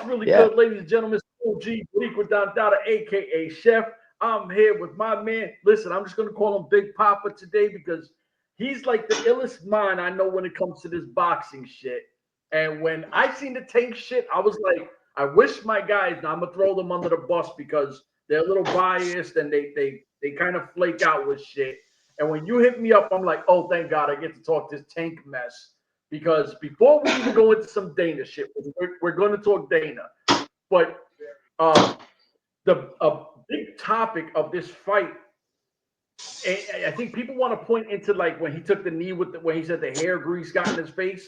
really good, ladies and gentlemen? OG Dada, a.k.a. Chef. I'm here with my man. Listen, I'm just going to call him Big Papa today because he's like the illest mind I know when it comes to this boxing shit. And when I seen the Tank shit, I was like, I wish my guys, now I'm going to throw them under the bus because they're a little biased and they kind of flake out with shit. And when you hit me up, I'm like, oh, thank God I get to talk this Tank mess. Because before we even go into some Dana shit, we're going to talk Dana. But the big topic of this fight, I think people want to point into like when he took the knee when he said the hair grease got in his face.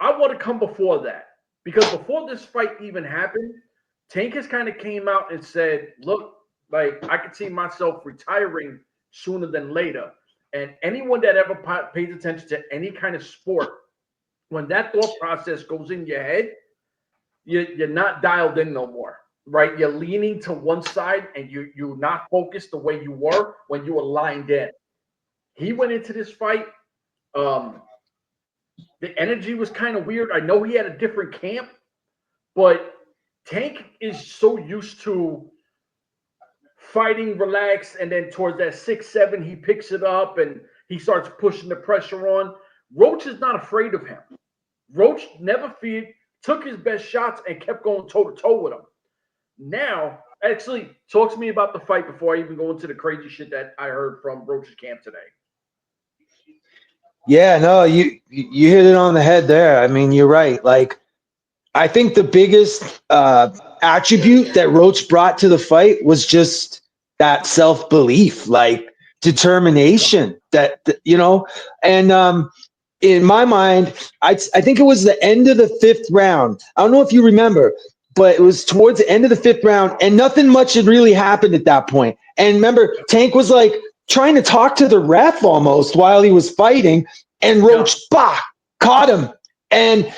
I want to come before that because before this fight even happened, Tank has kind of came out and said, look, like I could see myself retiring sooner than later. And anyone that ever pays attention to any kind of sport, when that thought process goes in your head, you're not dialed in no more, right? You're leaning to one side and you're not focused the way you were when you were lined in. He went into this fight. The energy was kind of weird. I know he had a different camp, but Tank is so used to fighting relaxed, and then towards that 6-7, he picks it up and he starts pushing the pressure on. Roach is not afraid of him. Roach never feared, took his best shots, and kept going toe-to-toe with him. Now, actually, talk to me about the fight before I even go into the crazy shit that I heard from Roach's camp today. Yeah, no, you hit it on the head there. I mean, you're right. Like, I think the biggest attribute that Roach brought to the fight was just that self-belief, like determination that, and in my mind, I think it was the end of the 5th round. I don't know if you remember, but it was towards the end of the 5th round and nothing much had really happened at that point. And remember, Tank was like trying to talk to the ref almost while he was fighting, and Roach, caught him. And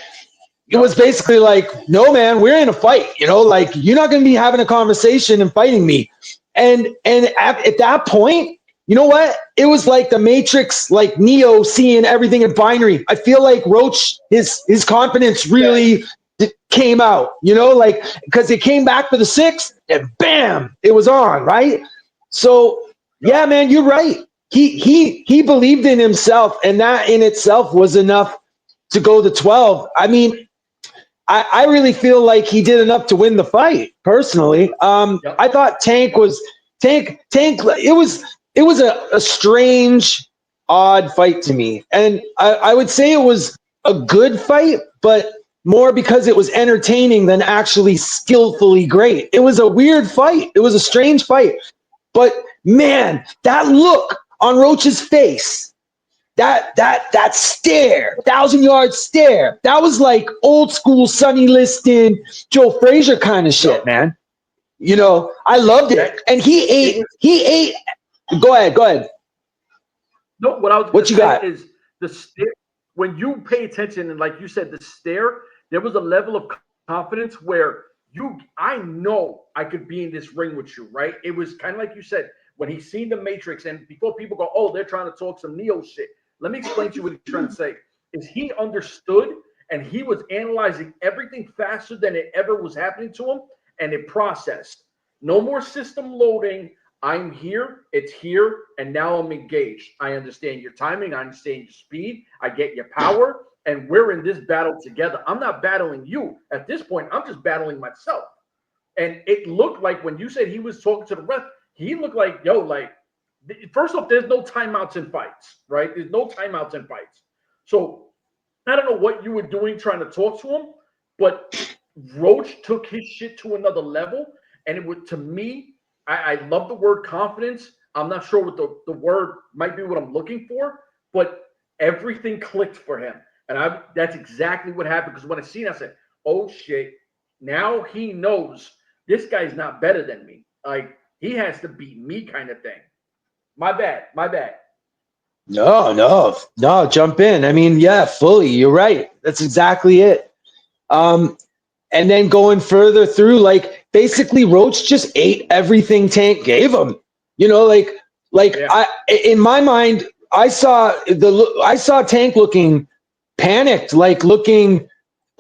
it was basically like, no, man, we're in a fight, like you're not going to be having a conversation and fighting me. And at that point, you know what? It was like the Matrix, like Neo seeing everything in binary. I feel like Roach, his confidence really came out, like because it came back for the 6th and bam, it was on, right? So yeah, man, you're right. He believed in himself, and that in itself was enough to go to 12. I mean, I really feel like he did enough to win the fight, personally. I thought Tank. It was a strange, odd fight to me, and I would say it was a good fight, but more because it was entertaining than actually skillfully great. It was a weird fight. It was a strange fight, but man, that look on Roach's face. That stare, 1,000-yard stare, that was like old school Sonny Liston, Joe Frazier kind of shit, man. I loved it. And he ate. Go ahead. No, what I was going to say is the stare. When you pay attention, and like you said, the stare, there was a level of confidence where I know I could be in this ring with you, right? It was kind of like you said, when he seen the Matrix, and before people go, oh, they're trying to talk some Neo shit. Let me explain to you what he's trying to say. Is he understood and he was analyzing everything faster than it ever was happening to him, and it processed. No more system loading. I'm here, it's here, and now I'm engaged. I understand your timing, I understand your speed, I get your power, and we're in this battle together. I'm not battling you. At this point, I'm just battling myself. And it looked like when you said he was talking to the ref, he looked like, first off, there's no timeouts in fights, right? There's no timeouts in fights. So I don't know what you were doing trying to talk to him, but Roach took his shit to another level. And it would, to me, I love the word confidence. I'm not sure what the word might be what I'm looking for, but everything clicked for him. And that's exactly what happened. Because when I seen it, I said, oh shit, now he knows this guy's not better than me. Like, he has to beat me kind of thing. My bad. No, jump in. I mean, yeah, fully. You're right. That's exactly it. And then going further through, like basically Roach just ate everything Tank gave him. In my mind, I saw Tank looking panicked, like looking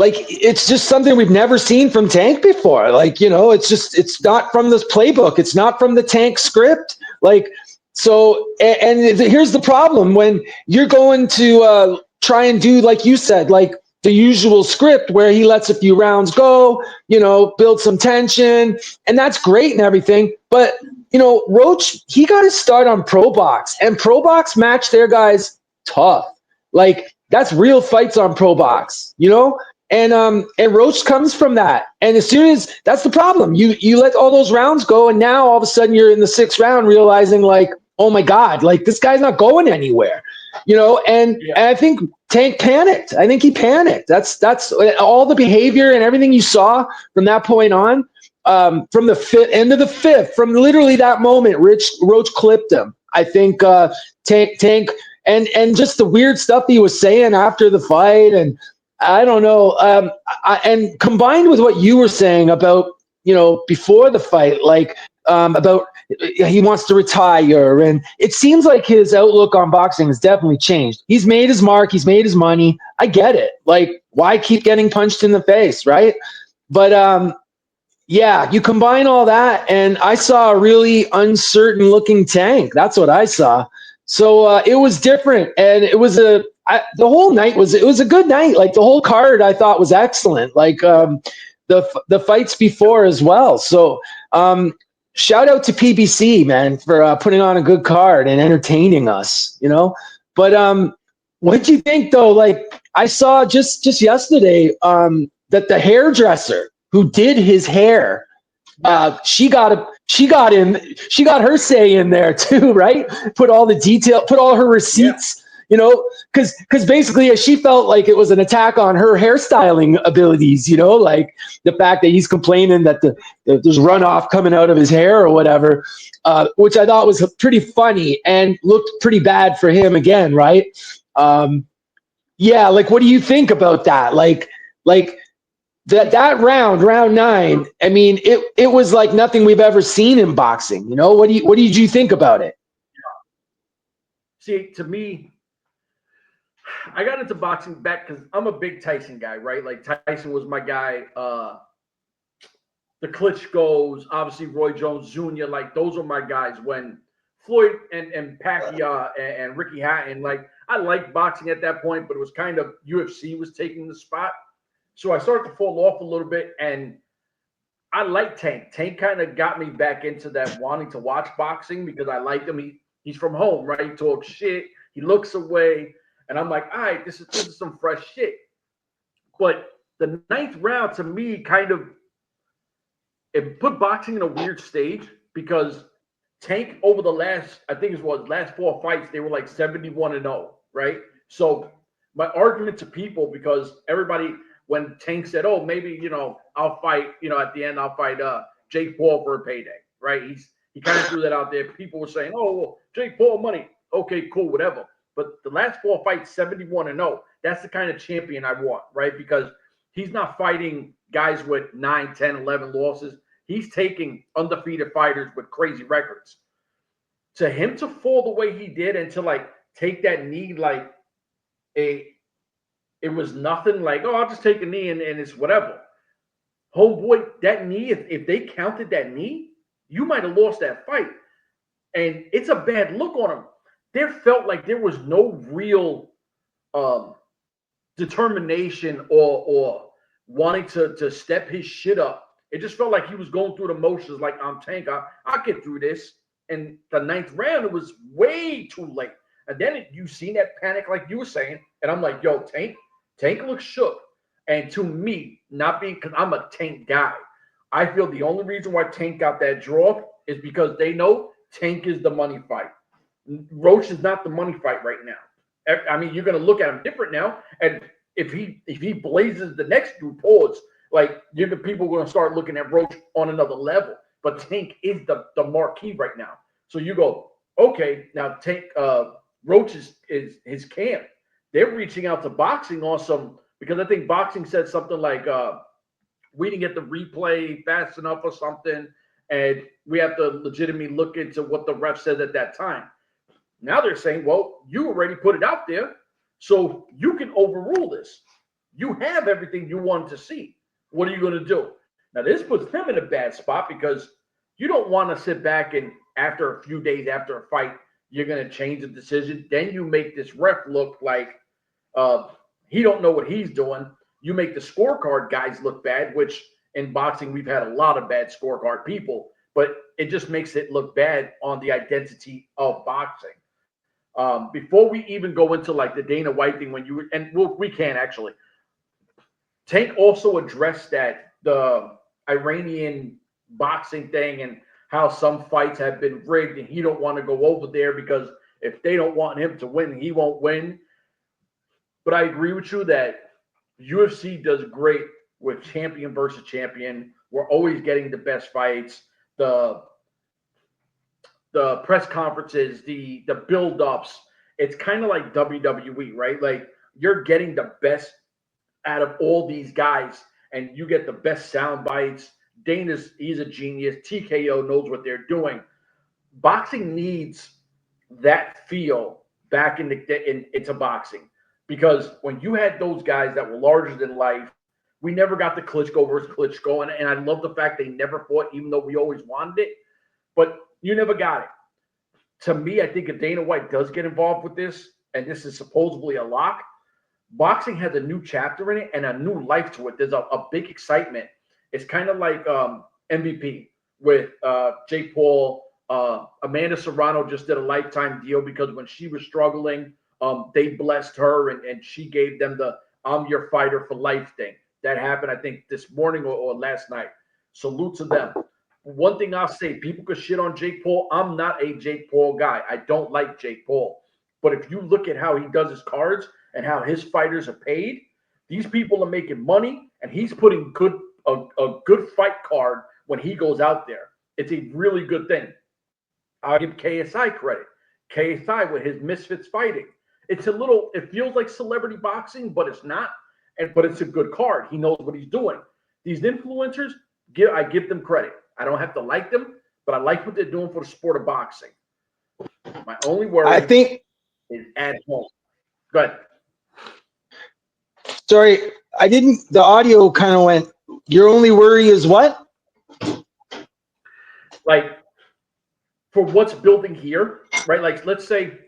like it's just something we've never seen from Tank before. Like, it's not from this playbook. It's not from the Tank script. Like, so, and here's the problem when you're going to try and do, like you said, like the usual script where he lets a few rounds go, build some tension, and that's great and everything. But, Roach, he got his start on Pro Box, and Pro Box match their guys tough. Like, that's real fights on Pro Box, And Roach comes from that. And as soon as that's the problem, you let all those rounds go, and now all of a sudden you're in the 6th round realizing like, oh my God, like this guy's not going anywhere. And I think Tank panicked. I think he panicked. That's all the behavior and everything you saw from that point on, from the end of the 5th, from literally that moment, Roach clipped him. I think Tank and just the weird stuff he was saying after the fight, and I don't know. And combined with what you were saying about, before the fight, like about he wants to retire, and it seems like his outlook on boxing has definitely changed. He's made his mark. He's made his money. I get it. Like, why keep getting punched in the face, right? But yeah, you combine all that, and I saw a really uncertain looking Tank. That's what I saw. So it was different, and it was the whole night was a good night. Like the whole card, I thought was excellent. Like the fights before as well. So shout out to PBC, man, for putting on a good card and entertaining us. But what do you think though? Like I saw just yesterday that the hairdresser who did his hair, she got her say in there too, right? Put all the detail, put all her receipts, because basically she felt like it was an attack on her hairstyling abilities, like the fact that he's complaining that there's runoff coming out of his hair or whatever, which I thought was pretty funny and looked pretty bad for him again, right? Yeah, like what do you think about that? Like that round 9, I mean, it was like nothing we've ever seen in boxing. What did you think about it? See, to me, I got into boxing back because I'm a big Tyson guy, right? Like Tyson was my guy. The Klitschko's, obviously Roy Jones Jr., like those are my guys. When Floyd and Pacquiao and Ricky Hatton, like I liked boxing at that point, but it was kind of UFC was taking the spot. So I started to fall off a little bit, and I like Tank. Tank kind of got me back into that wanting to watch boxing because I liked him. He's from home, right? He talks shit. He looks away. And I'm like, all right, this is some fresh shit. But the 9th round, to me, kind of it put boxing in a weird stage because Tank over the last 4 fights, they were like 71-0, right? So my argument to people, because everybody – when Tank said, oh, maybe, I'll fight, at the end, I'll fight Jake Paul for a payday, right? He kind of threw that out there. People were saying, oh, well, Jake Paul money. Okay, cool, whatever. But the last 4 fights, 71-0, that's the kind of champion I want, right? Because he's not fighting guys with 9, 10, 11 losses. He's taking undefeated fighters with crazy records. To him to fall the way he did and to, like, take that knee like it was nothing, like, oh, I'll just take a knee and it's whatever. Homeboy, that knee, if they counted that knee, you might have lost that fight. And it's a bad look on him. There felt like there was no real determination or wanting to step his shit up. It just felt like he was going through the motions like, I'm Tank, I'll get through this. And the 9th round, it was way too late. And then you seen that panic like you were saying. And I'm like, yo, Tank looks shook. And to me, not being, because I'm a Tank guy, I feel the only reason why Tank got that draw is because they know Tank is the money fight. Roach is not the money fight right now. I mean, you're going to look at him different now. And if he blazes the next few pause, like people are going to start looking at Roach on another level. But Tank is the marquee right now. So you go, okay, now Tank, Roach is his camp. They're reaching out to boxing on some, because I think boxing said something like, we didn't get the replay fast enough or something, and we have to legitimately look into what the ref said at that time. Now they're saying, well, you already put it out there, so you can overrule this. You have everything you wanted to see. What are you going to do? Now, this puts him in a bad spot because you don't want to sit back and after a few days after a fight, you're going to change the decision. Then you make this ref look like he don't know what he's doing. You make the scorecard guys look bad, which in boxing, we've had a lot of bad scorecard people, but it just makes it look bad on the identity of boxing. Before we even go into like the Dana White thing, we can actually. Tank also addressed that the Iranian boxing thing and how some fights have been rigged and he don't want to go over there because if they don't want him to win, he won't win. But I agree with you that UFC does great with champion versus champion. We're always getting the best fights, the press conferences, the build-ups. It's kind of like WWE, right? Like you're getting the best out of all these guys and you get the best sound bites. He's a genius. TKO knows what they're doing. Boxing needs that feel back into boxing because when you had those guys that were larger than life, we never got the Klitschko versus Klitschko, and I love the fact they never fought, even though we always wanted it. But you never got it. To me, I think if Dana White does get involved with this, and this is supposedly a lock, boxing has a new chapter in it and a new life to it. There's a big excitement. It's kind of like MVP with Jake Paul. Amanda Serrano just did a lifetime deal because when she was struggling, they blessed her and she gave them the I'm your fighter for life thing. That happened, I think, this morning or last night. Salute to them. One thing I'll say, people could shit on Jake Paul. I'm not a Jake Paul guy. I don't like Jake Paul. But if you look at how he does his cards and how his fighters are paid, these people are making money, and he's putting a good fight card when he goes out there. It's a really good thing. I'll give KSI credit. KSI with his Misfits fighting. It feels like celebrity boxing, but it's not. But it's a good card. He knows what he's doing. These influencers, I give them credit. I don't have to like them, but I like what they're doing for the sport of boxing. My only worry, I think, is at home. Go ahead. Sorry, the audio kind of went, your only worry is what? Like, for what's building here, right? Like, let's say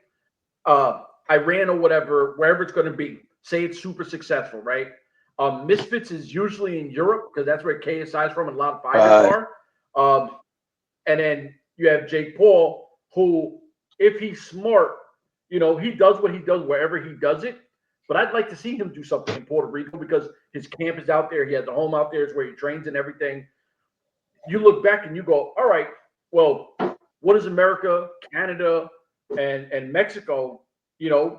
Iran or whatever, wherever it's going to be, say it's super successful, right? Misfits is usually in Europe because that's where KSI is from and a lot of fighters are. And then you have Jake Paul, who, if he's smart, he does what he does wherever he does it. But I'd like to see him do something in Puerto Rico because his camp is out there. He has a home out there. It's where he trains and everything. You look back and you go, all right, well, what is America, Canada, and Mexico,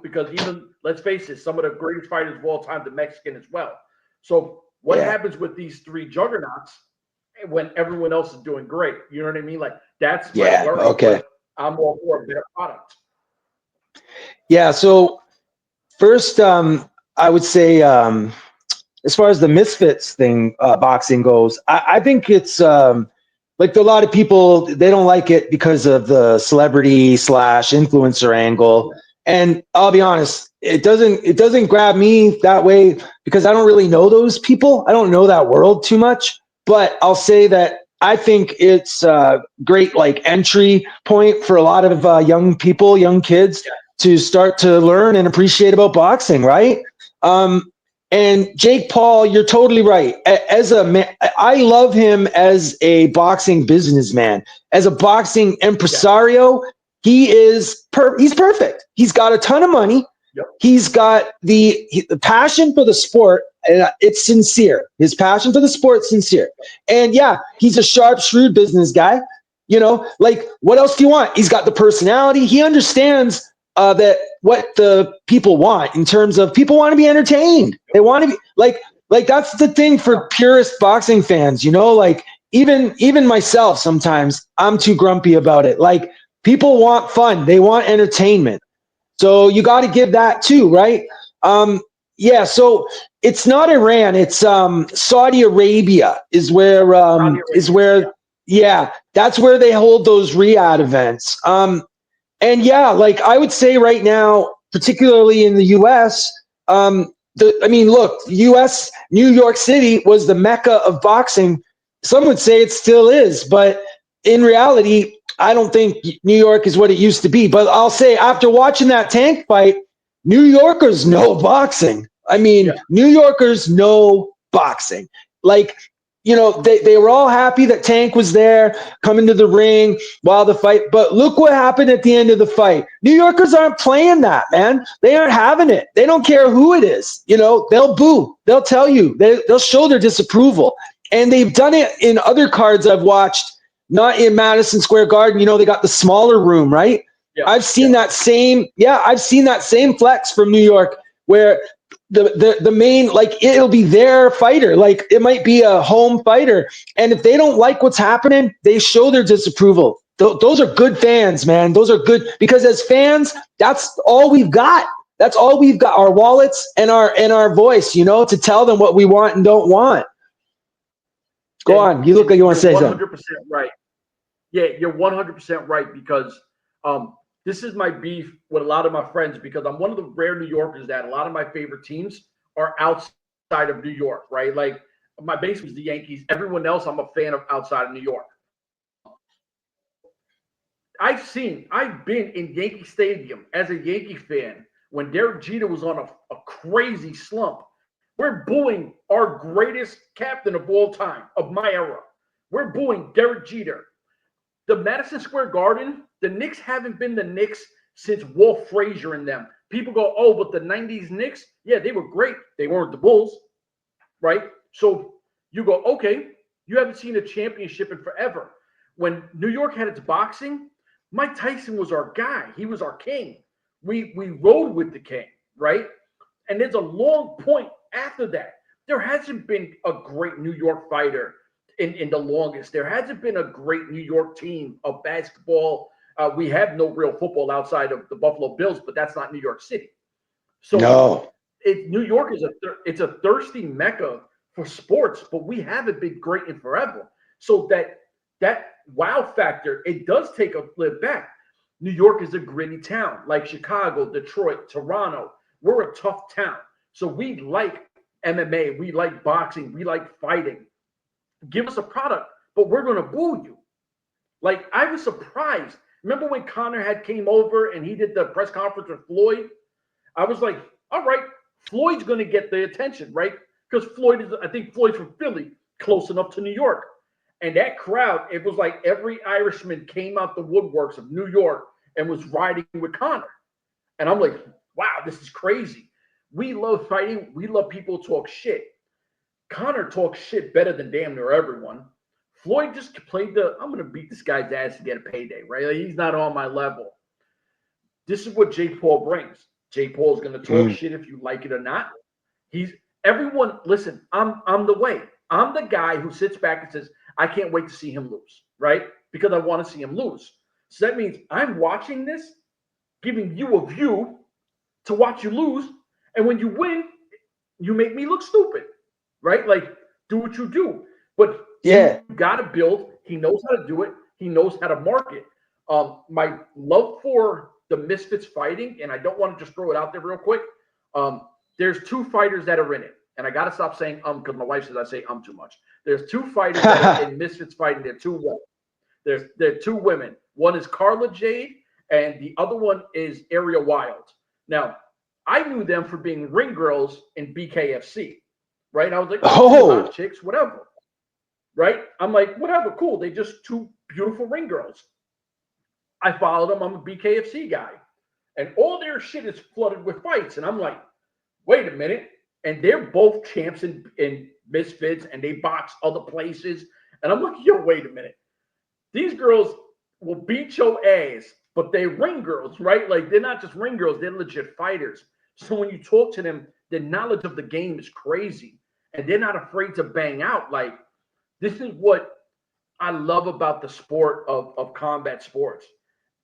because even, let's face it, some of the greatest fighters of all time, the Mexican as well. So what happens with these three juggernauts when everyone else is doing great? You know what I mean? Like, that's my worry. Okay. I'm all for a better product. Yeah, so first, I would say, as far as the Misfits thing, boxing goes, I think it's like a lot of people, they don't like it because of the celebrity / influencer angle. And I'll be honest, it doesn't grab me that way because I don't really know those people. I don't know that world too much. But I'll say that I think it's a great entry point for a lot of young people, young kids, to start to learn and appreciate about boxing, right? And Jake Paul, you're totally right. As a man, I love him as a boxing businessman, as a boxing impresario. He's perfect. He's got a ton of money. Yep. He's got the passion for the sport, and it's sincere. His passion for the sport is sincere. And he's a sharp, shrewd business guy. What else do you want? He's got the personality. He understands that what the people want in terms of people want to be entertained. They want to be like that's the thing for purist boxing fans, even myself, sometimes I'm too grumpy about it. People want fun. They want entertainment. So you got to give that too, right? So it's not Iran. It's Saudi Arabia is where that's where they hold those Riyadh events. And I would say right now, particularly in the US, look, U.S. New York City was the mecca of boxing. Some would say it still is, but in reality, I don't think New York is what it used to be. But I'll say after watching that Tank fight, New Yorkers know boxing. New Yorkers know boxing. Like, they were all happy that Tank was there coming to the ring while the fight. But look what happened at the end of the fight. New Yorkers aren't playing that, man. They aren't having it. They don't care who it is. They'll boo. They'll tell you. They'll show their disapproval. And they've done it in other cards I've watched, not in Madison Square Garden. They got the smaller room, right? Yeah, I've seen that same flex from New York where the main, like, it'll be their fighter, like it might be a home fighter, and if they don't like what's happening, they show their disapproval. Those are good fans, man. Those are good, because as fans, that's all we've got. That's all we've got, our wallets and our voice, to tell them what we want and don't want. Go on. You look like you want to say something. 100% right. Yeah, you're 100% right, because this is my beef with a lot of my friends, because I'm one of the rare New Yorkers that a lot of my favorite teams are outside of New York, right? Like, my base was the Yankees. Everyone else, I'm a fan of outside of New York. I've been in Yankee Stadium as a Yankee fan when Derek Jeter was on a crazy slump. We're booing our greatest captain of all time, of my era. We're booing Derek Jeter. The Madison Square Garden, the Knicks haven't been the Knicks since Walt Frazier and them. People go, oh, but the 90s Knicks, yeah, they were great. They weren't the Bulls, right? So you go, okay, you haven't seen a championship in forever. When New York had its boxing, Mike Tyson was our guy. He was our king. We rode with the king, right? And there's a long point after that. There hasn't been a great New York fighter in the longest. There hasn't been a great New York team of basketball. We have no real football outside of the Buffalo Bills, but that's not New York City. So no. New York is a thirsty mecca for sports, but we haven't been great in forever. So that wow factor, it does take a flip back. New York is a gritty town, like Chicago, Detroit, Toronto. We're a tough town. So we like MMA, we like boxing, we like fighting. Give us a product, but we're going to boo you. Like, I was surprised. Remember when Conor came over and he did the press conference with Floyd? I was like, all right, Floyd's going to get the attention, right? Because I think Floyd's from Philly, close enough to New York. And that crowd, it was like every Irishman came out the woodworks of New York and was riding with Conor. And I'm like, wow, this is crazy. We love fighting. We love people talk shit. Conor talks shit better than damn near everyone. Floyd just played I'm going to beat this guy's ass to get a payday, right? Like, he's not on my level. This is what Jake Paul brings. Jake Paul is going to talk shit if you like it or not. Listen, I'm the way. I'm the guy who sits back and says, I can't wait to see him lose, right? Because I want to see him lose. So that means I'm watching this, giving you a view to watch you lose. And when you win, you make me look stupid. Right? Like, do what you do. But you got to build. He knows how to do it. He knows how to market. My love for the Misfits fighting, and I don't want to just throw it out there real quick. There's two fighters that are in it. And I got to stop saying because my wife says I say too much. There's two fighters that are in Misfits fighting. They're two women. They're two women. One is Carla Jade, and the other one is Aria Wild. Now, I knew them for being ring girls in BKFC. Right? I was like, oh, hot chicks, whatever. Right? I'm like, whatever, cool. They just two beautiful ring girls. I followed them. I'm a BKFC guy. And all their shit is flooded with fights. And I'm like, wait a minute. And they're both champs in Misfits, and they box other places. And I'm like, yo, wait a minute. These girls will beat your ass, but they're ring girls, right? Like, they're not just ring girls. They're legit fighters. So when you talk to them, their knowledge of the game is crazy. And they're not afraid to bang out. Like, this is what I love about the sport of combat sports.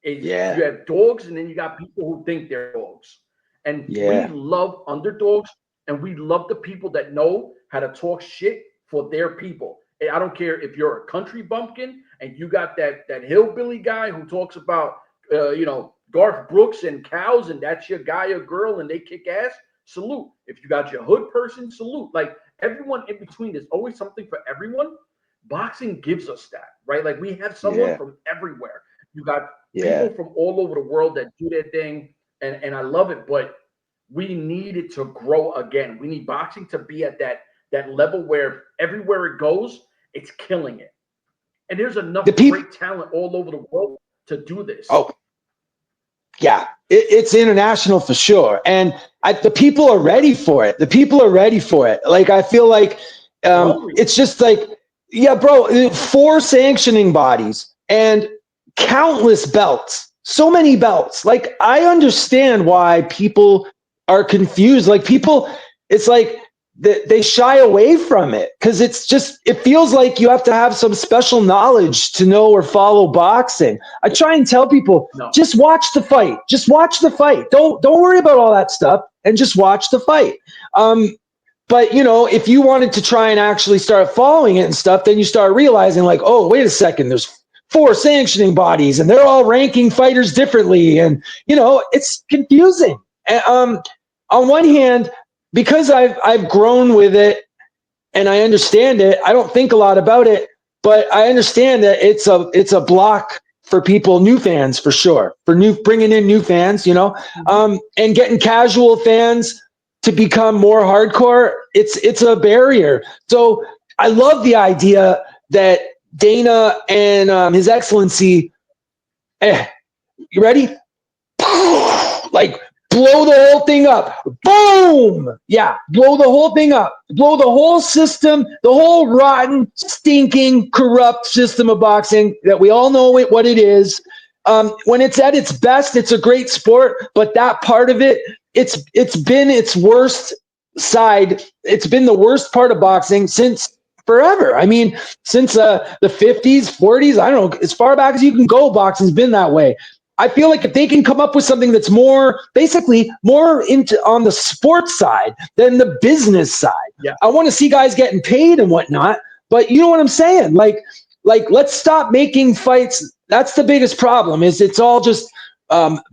You have dogs, and then you got people who think they're dogs. And we love underdogs, and we love the people that know how to talk shit for their people. And I don't care if you're a country bumpkin and you got that hillbilly guy who talks about Garth Brooks and cows, and that's your guy or girl, and they kick ass. salute. If you got your hood person, salute. Like everyone in between, there's always something for everyone. Boxing gives us that, right? Like we have someone from everywhere. You got people from all over the world that do their thing, and I love it, but we need it to grow again. We need boxing to be at that level where everywhere it goes, it's killing it. And there's enough great talent all over the world to do this. Oh, yeah, it's international for sure. And the people are ready for it. The people are ready for it. Like, I feel like it's just like, yeah, bro, 4 sanctioning bodies and countless belts, so many belts. Like, I understand why people are confused. Like, people, it's like they shy away from it because it feels like you have to have some special knowledge to know or follow boxing. I try and tell people, just watch the fight. Just watch the fight. Don't worry about all that stuff and just watch the fight. But, you know, if you wanted to try and actually start following it and stuff, then you start realizing like, oh, wait a second, there's 4 sanctioning bodies and they're all ranking fighters differently. And, you know, it's confusing. And, on one hand, because I've grown with it and I understand it, I don't think a lot about it, but I understand that it's a block for people, new fans for sure, for bringing in new fans, you know, and getting casual fans to become more hardcore. It's a barrier. So I love the idea that Dana and His Excellency, you ready? Like, blow the whole thing up. Boom! Yeah, blow the whole thing up. Blow the whole system, the whole rotten, stinking, corrupt system of boxing that we all know what it is. When it's at its best, it's a great sport, but that part of it, it's been its worst side. It's been the worst part of boxing since forever. I mean, since the 50s, 40s, I don't know, as far back as you can go, boxing's been that way. I feel like if they can come up with something that's basically more on the sports side than the business side. Yeah. I want to see guys getting paid and whatnot, but you know what I'm saying? Like let's stop making fights. That's the biggest problem. Is it's all just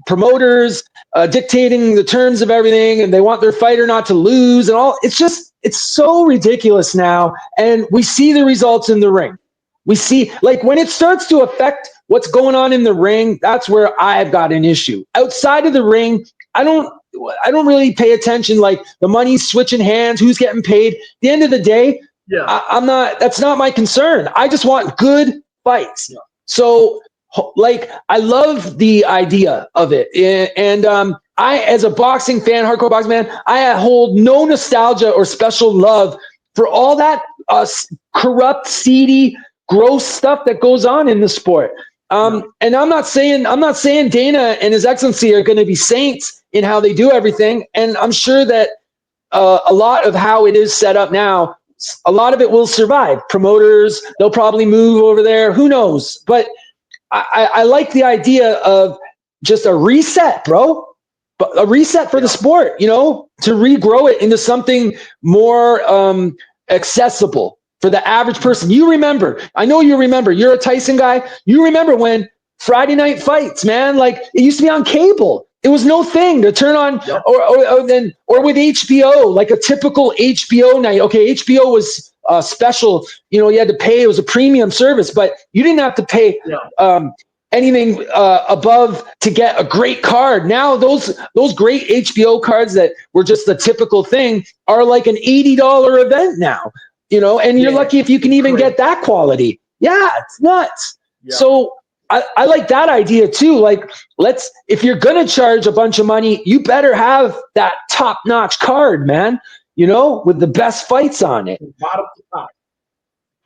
promoters dictating the terms of everything, and they want their fighter not to lose and all. It's so ridiculous now, and we see the results in the ring. We see, like, when it starts to affect what's going on in the ring, that's where I've got an issue. Outside of the ring, I don't really pay attention, like the money's switching hands, who's getting paid. At the end of the day, that's not my concern. I just want good fights. Yeah. So, like, I love the idea of it. And I, as a boxing fan, hardcore boxing fan, I hold no nostalgia or special love for all that corrupt, seedy, gross stuff that goes on in the sport. And I'm not saying Dana and His Excellency are going to be saints in how they do everything. And I'm sure that a lot of how it is set up now, a lot of it will survive. Promoters, they'll probably move over there. Who knows? But I like the idea of just a reset, bro. A reset for the sport, you know, to regrow it into something more accessible for the average person. I know you remember, you're a Tyson guy. You remember when Friday night fights, man, like it used to be on cable. It was no thing to turn on or with HBO, like a typical HBO night. Okay, HBO was special, you know, you had to pay, it was a premium service, but you didn't have to pay anything above to get a great card. Now those great HBO cards that were just the typical thing are like an $80 event now. You know, and you're lucky if you can even get that quality. Yeah, it's nuts. Yeah. So I like that idea too. Like, if you're going to charge a bunch of money, you better have that top-notch card, man, you know, with the best fights on it. Bottom to top.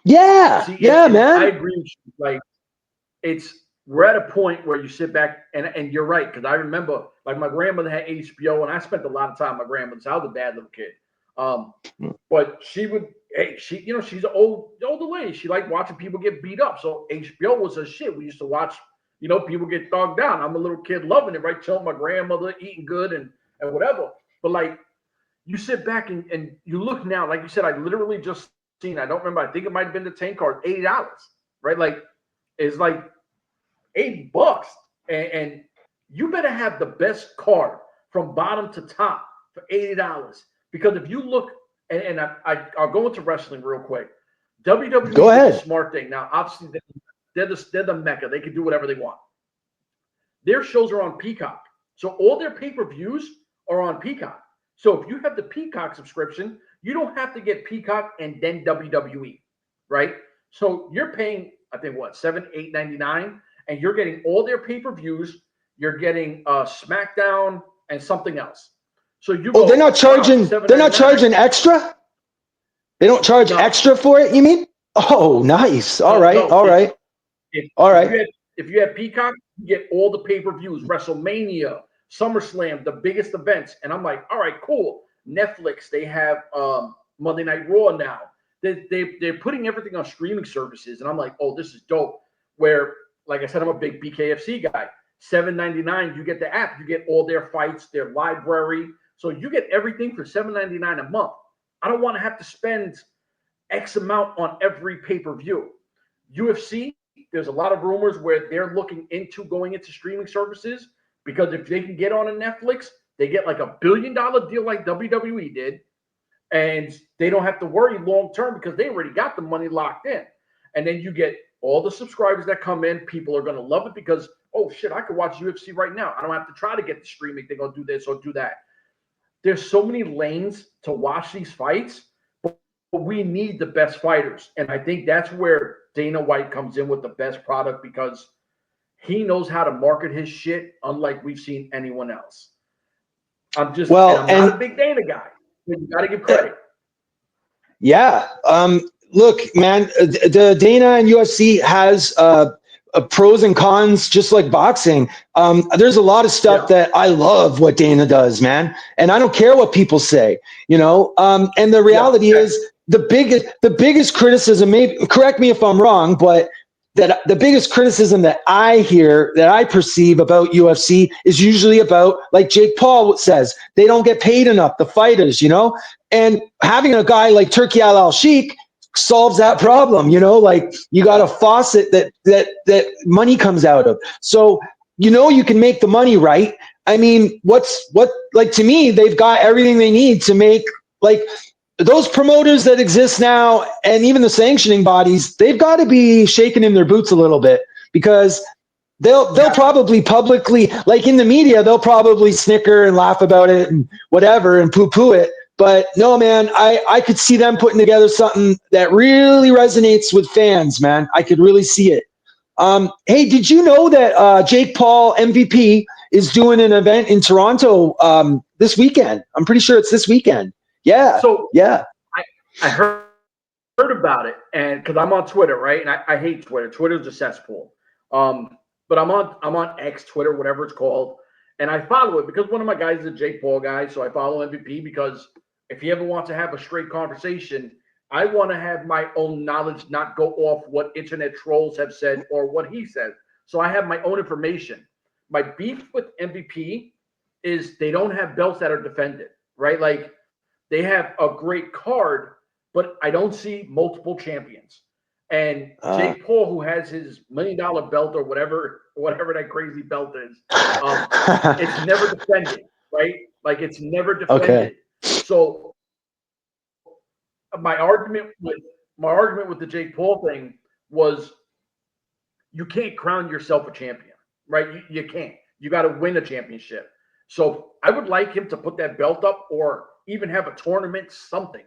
Yeah. Man. I agree with you. Like, we're at a point where you sit back and you're right. Cause I remember, like, my grandmother had HBO and I spent a lot of time at my grandmother's. I was a bad little kid. But she's an older lady. She liked watching people get beat up. So HBO was her shit. We used to watch, you know, people get dogged down. I'm a little kid loving it, right? Telling my grandmother, eating good and whatever. But like, you sit back and you look now, like you said, I literally just seen, I don't remember, I think it might have been the 10 card, $80, right? Like, it's like $80. And you better have the best card from bottom to top for $80. Because if you look, and I'll go into wrestling real quick. WWE Go ahead. is a smart thing. Now, obviously, they're the mecca. They can do whatever they want. Their shows are on Peacock. So all their pay-per-views are on Peacock. So if you have the Peacock subscription, you don't have to get Peacock and then WWE, right? So you're paying, I think, what, $7, $8, $99, and you're getting all their pay-per-views. You're getting SmackDown and something else. So you they're not charging. They're not charging extra. They don't charge extra for it. You mean? Oh, nice. All right. If you have Peacock, you get all the pay-per-views, WrestleMania, SummerSlam, the biggest events. And I'm like, all right, cool. Netflix, they have Monday Night Raw now. They're putting everything on streaming services. And I'm like, oh, this is dope. Where, like I said, I'm a big BKFC guy. $7.99, you get the app. You get all their fights, their library. So you get everything for $7.99 a month. I don't want to have to spend X amount on every pay-per-view. UFC, there's a lot of rumors where they're looking into going into streaming services because if they can get on a Netflix, they get like $1 billion deal like WWE did, and they don't have to worry long term because they already got the money locked in. And then you get all the subscribers that come in. People are going to love it because, oh shit, I could watch UFC right now. I don't have to try to get the streaming thing or do this or do that. There's so many lanes to watch these fights, but we need the best fighters. And I think that's where Dana White comes in with the best product because he knows how to market his shit unlike we've seen anyone else. I'm not a big Dana guy, but you got to give credit. Yeah. Look, man, the Dana and UFC has pros and cons, just like boxing. There's a lot of stuff that I love what Dana does, man. And I don't care what people say, you know? And the reality is the biggest criticism, maybe correct me if I'm wrong, but that the biggest criticism that I hear, that I perceive about UFC is usually about, like Jake Paul says, they don't get paid enough, the fighters, you know? And having a guy like Turki Al-Sheikh solves that problem, you know, like you got a faucet that money comes out of. So, you know, you can make the money, right? I mean, like to me, they've got everything they need to make, like, those promoters that exist now and even the sanctioning bodies, they've got to be shaking in their boots a little bit because they'll probably publicly, like in the media, they'll probably snicker and laugh about it and whatever and poo-poo it. But no, man, I could see them putting together something that really resonates with fans, man. I could really see it. Hey, did you know that Jake Paul MVP is doing an event in Toronto this weekend? I'm pretty sure it's this weekend. Yeah. So yeah, I heard about it, and because I'm on Twitter, right? And I hate Twitter. Twitter's a cesspool. But I'm on X, Twitter, whatever it's called, and I follow it because one of my guys is a Jake Paul guy, so I follow MVP because if he ever wants to have a straight conversation, I want to have my own knowledge, not go off what internet trolls have said or what he said. So I have my own information. My beef with MVP is they don't have belts that are defended, right? Like, they have a great card, but I don't see multiple champions. And Jake Paul, who has his $1 million belt or whatever that crazy belt is, it's never defended, right? Like, it's never defended. Okay. So my argument with the Jake Paul thing was you can't crown yourself a champion, right? You can't. You got to win a championship. So I would like him to put that belt up or even have a tournament, something.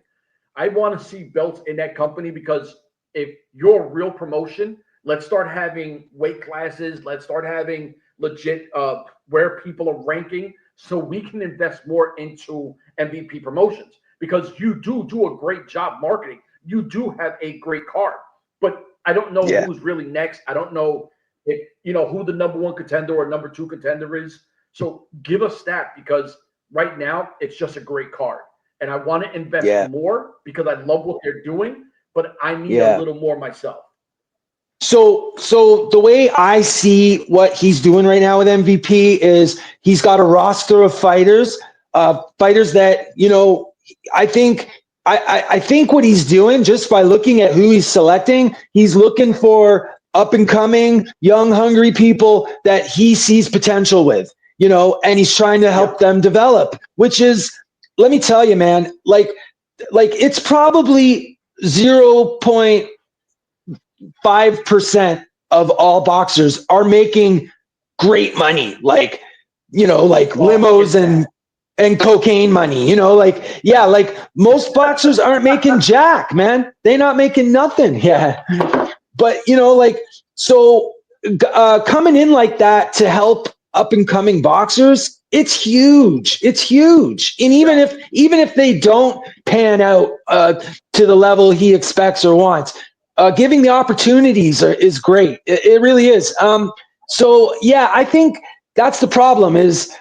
I want to see belts in that company because if you're a real promotion, let's start having weight classes. Let's start having legit where people are ranking so we can invest more into MVP promotions because you do a great job marketing. You do have a great card, but I don't know who's really next. I don't know if who the number one contender or number two contender is. So give us that because right now it's just a great card. And I want to invest more because I love what they're doing, but I need a little more myself. So the way I see what he's doing right now with MVP is he's got a roster of fighters that, I think what he's doing just by looking at who he's selecting, he's looking for up and coming, young, hungry people that he sees potential with, and he's trying to help them develop, which is let me tell you, man, like it's probably 0.5% of all boxers are making great money, like limos and cocaine money, like most boxers aren't making jack, man. They're not making nothing. Yeah. But so coming in like that to help up and coming boxers, it's huge. It's huge. And even if they don't pan out to the level he expects or wants, giving the opportunities is great. It really is. So yeah, I think that's the problem is,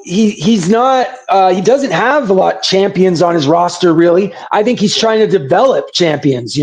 he's not, he doesn't have a lot of champions on his roster, really. I think he's trying to develop champions,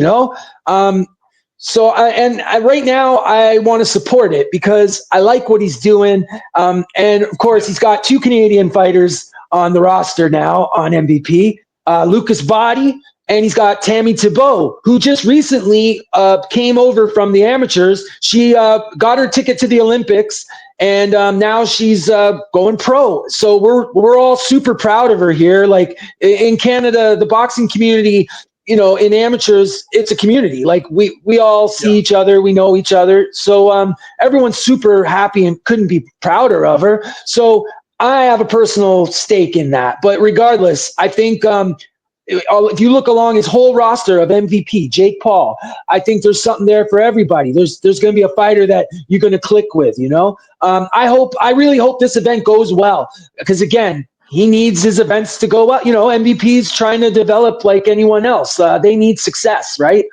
So right now I want to support it because I like what he's doing. And of course he's got 2 Canadian fighters on the roster now on MVP, Lucas Body, and he's got Tammy Thibault, who just recently came over from the amateurs. She got her ticket to the Olympics, and now she's going pro. So we're all super proud of her here. Like in Canada, the boxing community, in amateurs, it's a community. Like we all see each other, we know each other. So everyone's super happy and couldn't be prouder of her. So I have a personal stake in that. But regardless, I think if you look along his whole roster of MVP, Jake Paul, I think there's something there for everybody. There's going to be a fighter that you're going to click with, I really hope this event goes well because, again, he needs his events to go well. MVP's trying to develop like anyone else. They need success, right?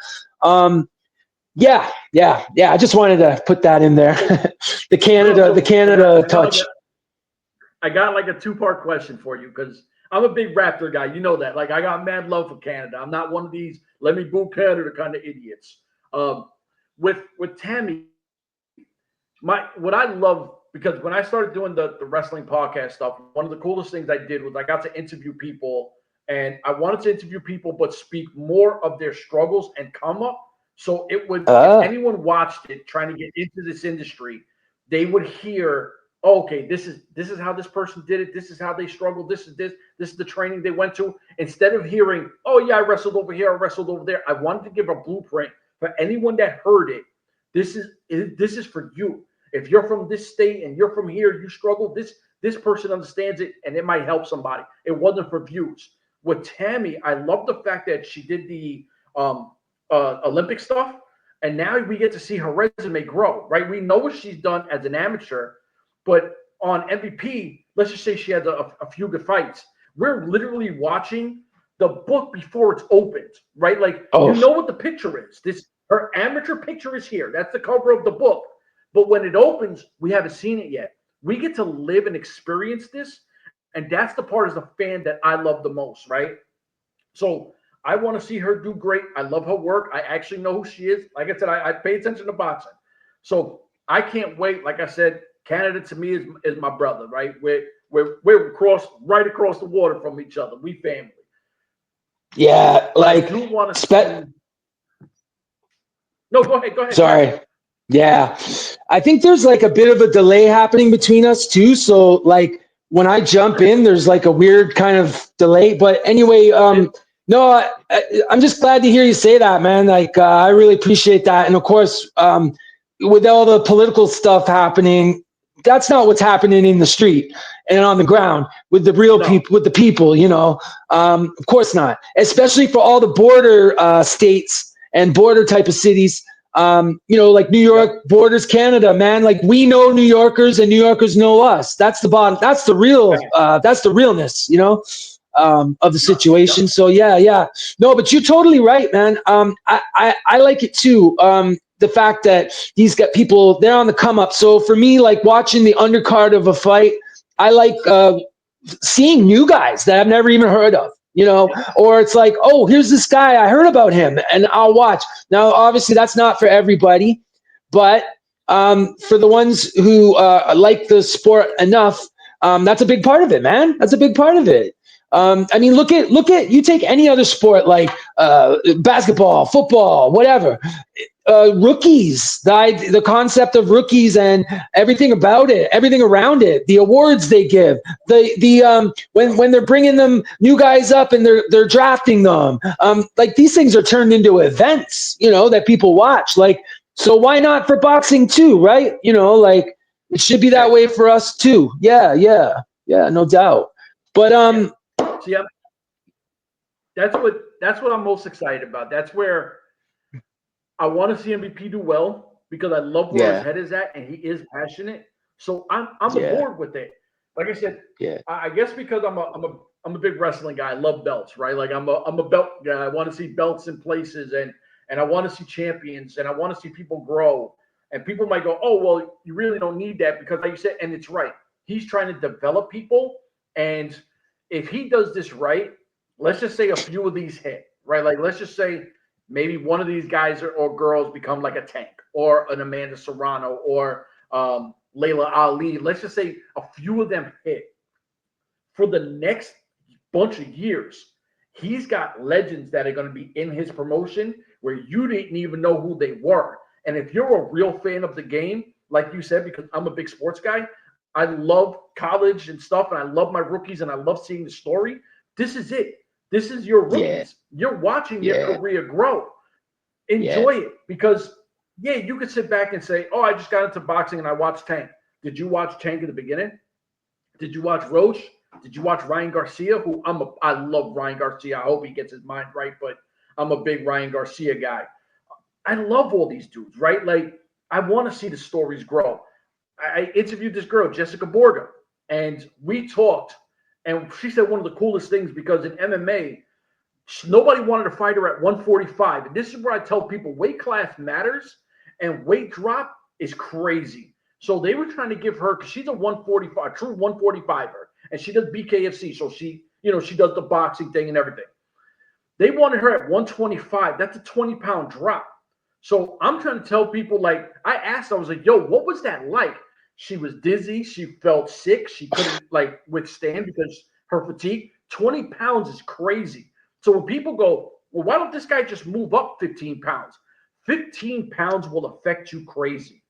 Yeah. I just wanted to put that in there. the Canada touch. I got like a 2-part question for you because I'm a big Raptor guy. You know that. Like, I got mad love for Canada. I'm not one of these let me boo Canada kind of idiots. With Tammy, what I love, because when I started doing the wrestling podcast stuff, one of the coolest things I did was I got to interview people, and I wanted to interview people but speak more of their struggles and come up. So it would, if anyone watched it trying to get into this industry, they would hear, oh, okay, this is how this person did it. This is how they struggled. This is the training they went to. Instead of hearing, oh yeah, I wrestled over here, I wrestled over there. I wanted to give a blueprint for anyone that heard it. This is for you. If you're from this state and you're from here, you struggle. This person understands it, and it might help somebody. It wasn't for views. With Tammy, I love the fact that she did the Olympic stuff, and now we get to see her resume grow. Right? We know what she's done as an amateur. But on MVP, let's just say she had a few good fights. We're literally watching the book before it's opened, right? Like, you know what the picture is. Her amateur picture is here. That's the cover of the book. But when it opens, we haven't seen it yet. We get to live and experience this. And that's the part as a fan that I love the most, right? So I want to see her do great. I love her work. I actually know who she is. Like I said, I pay attention to boxing. So I can't wait. Like I said, Canada to me is my brother, right? We're right across the water from each other. We family. Yeah, like I do want to No, go ahead. Sorry. Yeah. I think there's like a bit of a delay happening between us too. So like when I jump in, there's like a weird kind of delay. But anyway, no, I'm just glad to hear you say that, man. Like I really appreciate that. And of course, with all the political stuff happening, that's not what's happening in the street and on the ground with the real people, with the people, of course not, especially for all the border states and border type of cities, like New York borders Canada, man. Like we know New Yorkers and New Yorkers know us. That's the bottom. That's the real, that's the realness, of the situation. So yeah. No, but you're totally right, man. I like it too. The fact that these got people, they're on the come up. So for me, like watching the undercard of a fight, I like seeing new guys that I've never even heard of, or it's like, oh, here's this guy, I heard about him and I'll watch. Now, obviously that's not for everybody, but for the ones who like the sport enough, that's a big part of it, man. That's a big part of it. I mean, look at, you take any other sport like basketball, football, whatever. rookies, the concept of rookies and everything about it, everything around it, the awards they give, when they're bringing them new guys up and they're drafting them, like these things are turned into events, that people watch. Like, so why not for boxing too, right? Like it should be that way for us too. Yeah, no doubt. But see, that's what I'm most excited about. That's where I want to see MVP do well because I love where his head is at and he is passionate. So I'm aboard with it. Like I said, I guess because I'm a big wrestling guy. I love belts, right? Like I'm a belt guy. I want to see belts in places and I want to see champions and I want to see people grow. And people might go, oh, well, you really don't need that because like you said, and it's right. He's trying to develop people. And if he does this right, let's just say a few of these hit, right? Like let's just say maybe one of these guys or girls become like a Tank or an Amanda Serrano or Layla Ali. Let's just say a few of them hit. For the next bunch of years, he's got legends that are going to be in his promotion where you didn't even know who they were. And if you're a real fan of the game, like you said, because I'm a big sports guy, I love college and stuff, and I love my rookies, and I love seeing the story. This is it. This is your rookies. You're watching your career grow. Enjoy it because, you could sit back and say, oh, I just got into boxing and I watched Tank. Did you watch Tank in the beginning? Did you watch Roche? Did you watch Ryan Garcia? I love Ryan Garcia. I hope he gets his mind right, but I'm a big Ryan Garcia guy. I love all these dudes, right? Like, I want to see the stories grow. I interviewed this girl, Jessica Borga, and we talked, and she said one of the coolest things because in MMA, nobody wanted to fight her at 145. And this is where I tell people weight class matters and weight drop is crazy. So they were trying to give her, because she's a 145, a true 145er, and she does BKFC. So she does the boxing thing and everything. They wanted her at 125. That's a 20-pound drop. So I'm trying to tell people, like, I was like, yo, what was that like? She was dizzy. She felt sick. She couldn't, like, withstand because her fatigue. 20 pounds is crazy. So when people go, well, why don't this guy just move up 15 pounds? 15 pounds will affect you crazy.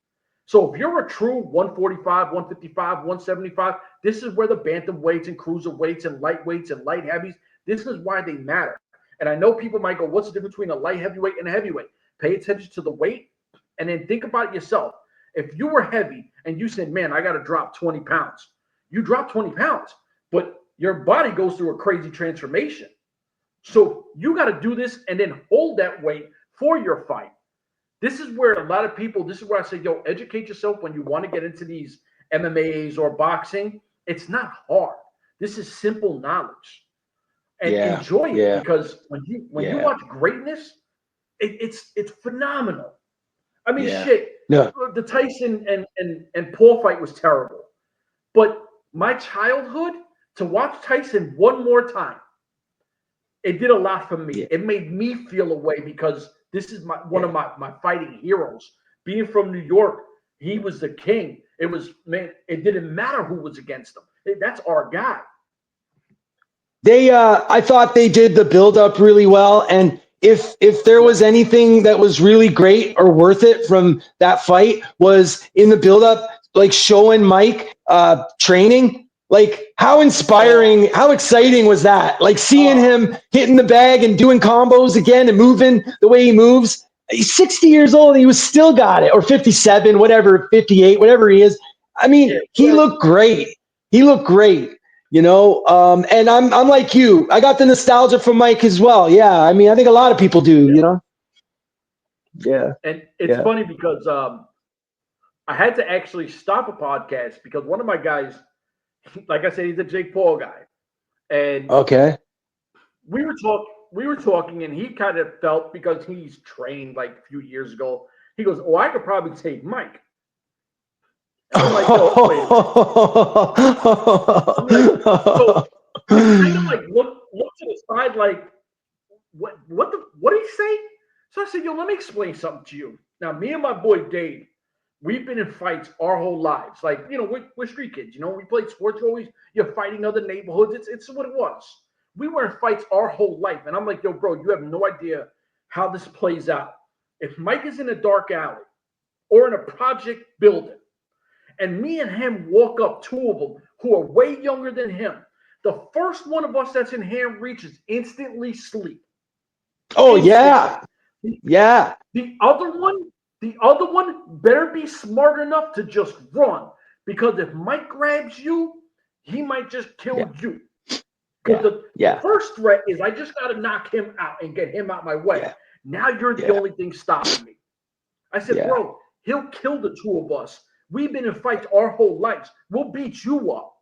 So if you're a true 145, 155, 175, this is where the bantamweights and cruiserweights and lightweights and light heavies, this is why they matter. And I know people might go, what's the difference between a light heavyweight and a heavyweight? Pay attention to the weight and then think about it yourself. If you were heavy and you said, man, I got to drop 20 pounds, you drop 20 pounds, but your body goes through a crazy transformation. So you got to do this and then hold that weight for your fight. This is where a lot of people, this is where I say, yo, educate yourself when you want to get into these MMAs or boxing. It's not hard. This is simple knowledge. And enjoy it because when you watch greatness, it's phenomenal. I mean, the Tyson and Paul fight was terrible. But my childhood, to watch Tyson one more time, it did a lot for me. It made me feel a way because this is one of my fighting heroes. Being from New York, he was the king. It was, man, it didn't matter who was against him. That's our guy. I thought they did the build up really well. And if there was anything that was really great or worth it from that fight was in the build up, like showing Mike training. Like how inspiring, how exciting was that? Like seeing him hitting the bag and doing combos again and moving the way he moves. He's 60 years old and he was still got it, or 57, whatever, 58, whatever he is. I mean, he looked great. He looked great, and I'm like you. I got the nostalgia from Mike as well. Yeah, I mean, I think a lot of people do, Yeah. And it's funny because I had to actually stop a podcast because one of my guys, like I said, he's a Jake Paul guy. And we were talking and he kind of felt, because he's trained like a few years ago, he goes, oh, I could probably take Mike. And I'm like, yo, wait a minute. So I kind of like look to the side like, what did he say? So I said, yo, let me explain something to you. Now, me and my boy Dave, we've been in fights our whole lives. Like, we're street kids. We played sports. You're fighting other neighborhoods. It's what it was. We were in fights our whole life. And I'm like, yo, bro, you have no idea how this plays out. if Mike is in a dark alley or in a project building, and me and him walk up, two of them who are way younger than him, the first one of us that's in hand reach is instantly sleep. Oh, yeah. Yeah. The other one better be smart enough to just run, because if Mike grabs you, he might just kill you. The first threat is I just got to knock him out and get him out my way. Yeah. Now you're the only thing stopping me. I said, bro, he'll kill the two of us. We've been in fights our whole lives. We'll beat you up.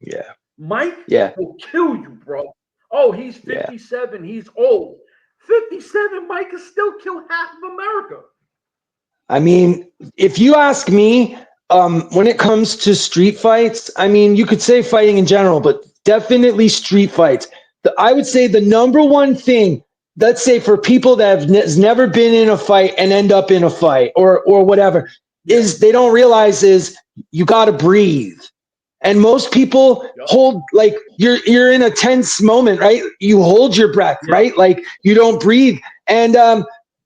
Yeah. Mike will kill you, bro. Oh, he's 57. He's old. 57, Mike can still kill half of America. I mean, if you ask me, when it comes to street fights, I mean, you could say fighting in general, but definitely street fights. I would say the number one thing, let's say for people that has never been in a fight and end up in a fight or whatever, is they don't realize is you got to breathe. And most people hold, like, you're in a tense moment, right? You hold your breath, right? Like, you don't breathe. And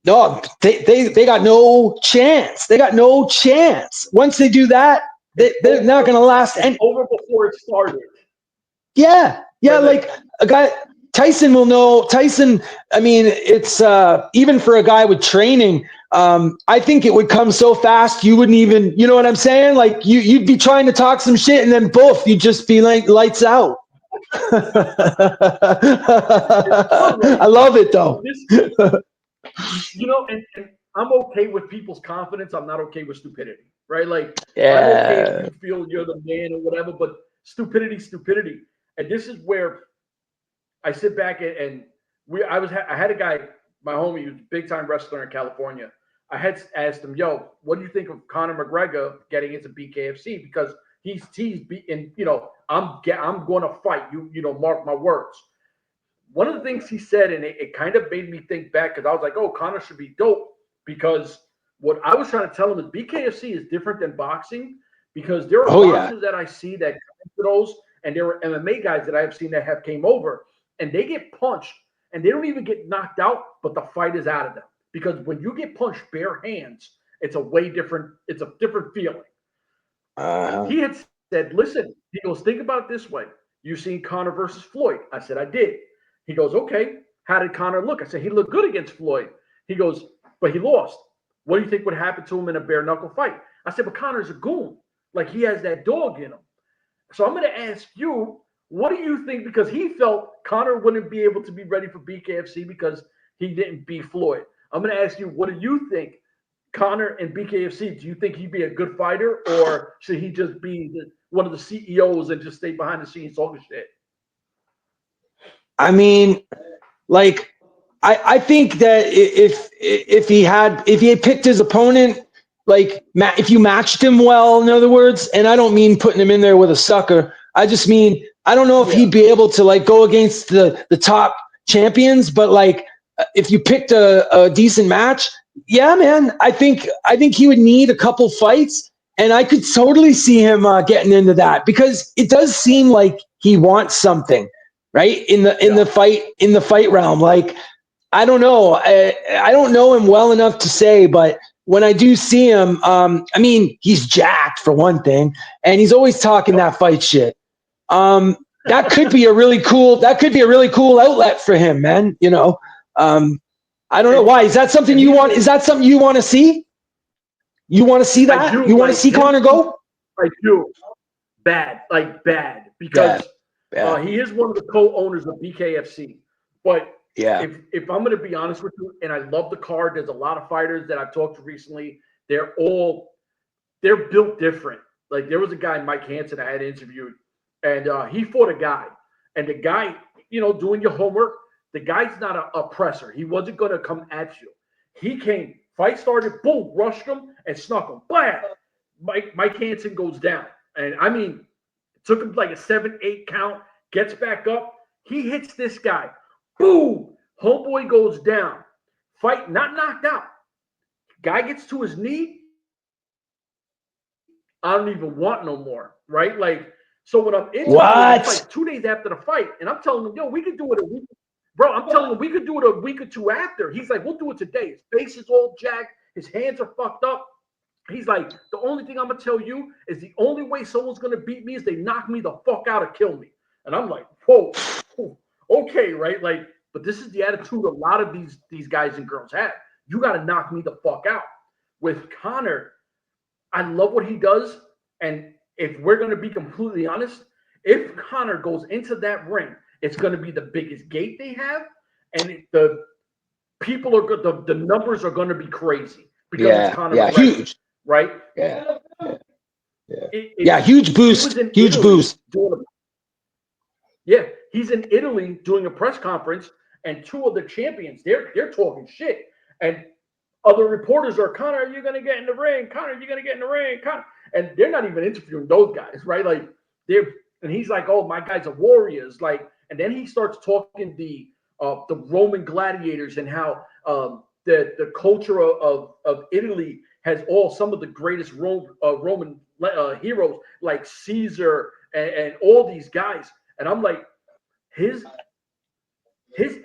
no, they got no chance. They got no chance. Once they do that, they're not going to last. And over before it started. Yeah. Like a guy, Tyson will know. Tyson, I mean, it's even for a guy with training, I think it would come so fast you wouldn't even, you know what I'm saying? Like you'd be trying to talk some shit and then both, you'd just be like lights out. I love it though. You know, and I'm okay with people's confidence. I'm not okay with stupidity, right? Like I'm okay if you feel you're the man or whatever, but stupidity. And this is where I sit back and I had a guy, my homie, who's a big time wrestler in California. I had asked him, yo, what do you think of Conor McGregor getting into BKFC? Because he's beating, you know, I'm going to fight you, you know, mark my words. One of the things he said, and it kind of made me think back, because I was like, oh, Conor should be dope, because what I was trying to tell him is BKFC is different than boxing, because there are boxers that I see that come to those, and there are MMA guys that I have seen that have came over, and they get punched, and they don't even get knocked out, but the fight is out of them. Because when you get punched bare hands, it's a different feeling. He had said, listen, he goes, think about it this way. You seen Conor versus Floyd? I said, I did. He goes, okay, how did Conor look? I said, he looked good against Floyd. He goes, but he lost. What do you think would happen to him in a bare knuckle fight? I said, but Conor's a goon. Like, he has that dog in him. So I'm going to ask you, what do you think? Because he felt Conor wouldn't be able to be ready for BKFC because he didn't beat Floyd. I'm going to ask you, what do you think? Conor and BKFC, do you think he'd be a good fighter, or should he just be one of the CEOs and just stay behind the scenes talking shit? I mean, like, I think that if he had picked his opponent, like, if you matched him well, in other words, and I don't mean putting him in there with a sucker. I just mean, I don't know if he'd be able to, like, go against the top champions, but, like, if you picked a decent match, yeah, man, I think he would need a couple fights, and I could totally see him getting into that, because it does seem like he wants something, right? In the fight realm. Like, I don't know. I don't know him well enough to say, but when I do see him, I mean, he's jacked for one thing, and he's always talking that fight shit. That could be a really cool outlet for him, man. You know, I don't know why. Is that something you want? Is that something you want to see? You want to see that? You want to see Conor go? I do. Bad, because he is one of the co-owners of BKFC. But if I'm going to be honest with you, and I love the card, there's a lot of fighters that I've talked to recently. They're built different. Like, there was a guy, Mike Hansen, I had interviewed, and he fought a guy, and the guy, you know, doing your homework, the guy's not an oppressor. He wasn't going to come at you. He came, fight started, boom, rushed him and snuck him. Bam! Mike Hansen goes down. And I mean, it took him like a 7-8 count, gets back up. He hits this guy. Boom! Homeboy goes down. Fight, not knocked out. Guy gets to his knee. I don't even want no more, right? Like, so when I'm in, it's like 2 days after the fight, and I'm telling him, yo, we can do it a week. Bro, I'm telling you, we could do it a week or two after. He's like, we'll do it today. His face is all jacked. His hands are fucked up. He's like, the only thing I'm going to tell you is the only way someone's going to beat me is they knock me the fuck out or kill me. And I'm like, whoa, okay, right? Like, but this is the attitude a lot of these guys and girls have. You got to knock me the fuck out. With Conor, I love what he does. And if we're going to be completely honest, if Conor goes into that ring, it's going to be the biggest gate they have. And the people are good. The numbers are going to be crazy because it's Conor McGregor, huge. Right? Yeah. Huge boost. Huge boost. He's in Italy doing a press conference, and two of the champions, they're talking shit. And other reporters are, Conor, are you going to get in the ring? Conor, are you going to get in the ring? Conor. And they're not even interviewing those guys, right? Like, and he's like, oh, my guys are warriors. Like, and then he starts talking the Roman gladiators and how the culture of Italy has some of the greatest Roman heroes like Caesar and all these guys. And I'm like, his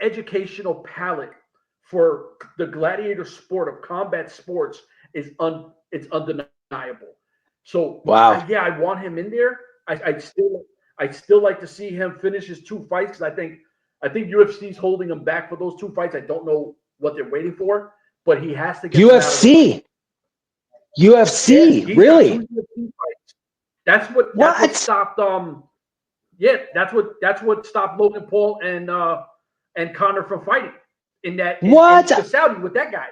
educational palette for the gladiator sport of combat sports is it's undeniable. So wow, I want him in there. I still like to see him finish his two fights because I think UFC's holding him back for those two fights. I don't know what they're waiting for, but he has to get UFC. UFC, really? That's what stopped. That's what stopped Logan Paul and Conor from fighting in the Saudi with that guy.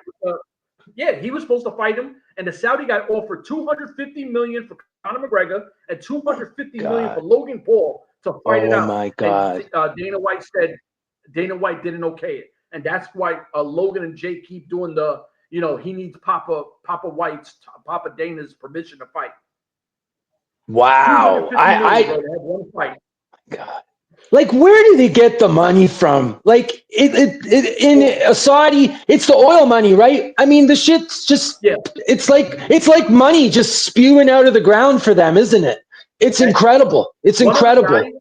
He was supposed to fight him, and the Saudi guy offered $250 million for Conor McGregor and $250 million for Logan Paul to fight it out. Oh my God! And, Dana White said Dana White didn't okay it, and that's why Logan and Jay keep doing the. He needs Papa Dana's permission to fight. Wow! I have one fight. God. Like, where do they get the money from? Like, in Saudi, it's the oil money, right? I mean, the shit's just, it's like money just spewing out of the ground for them, isn't it? It's incredible. It's incredible.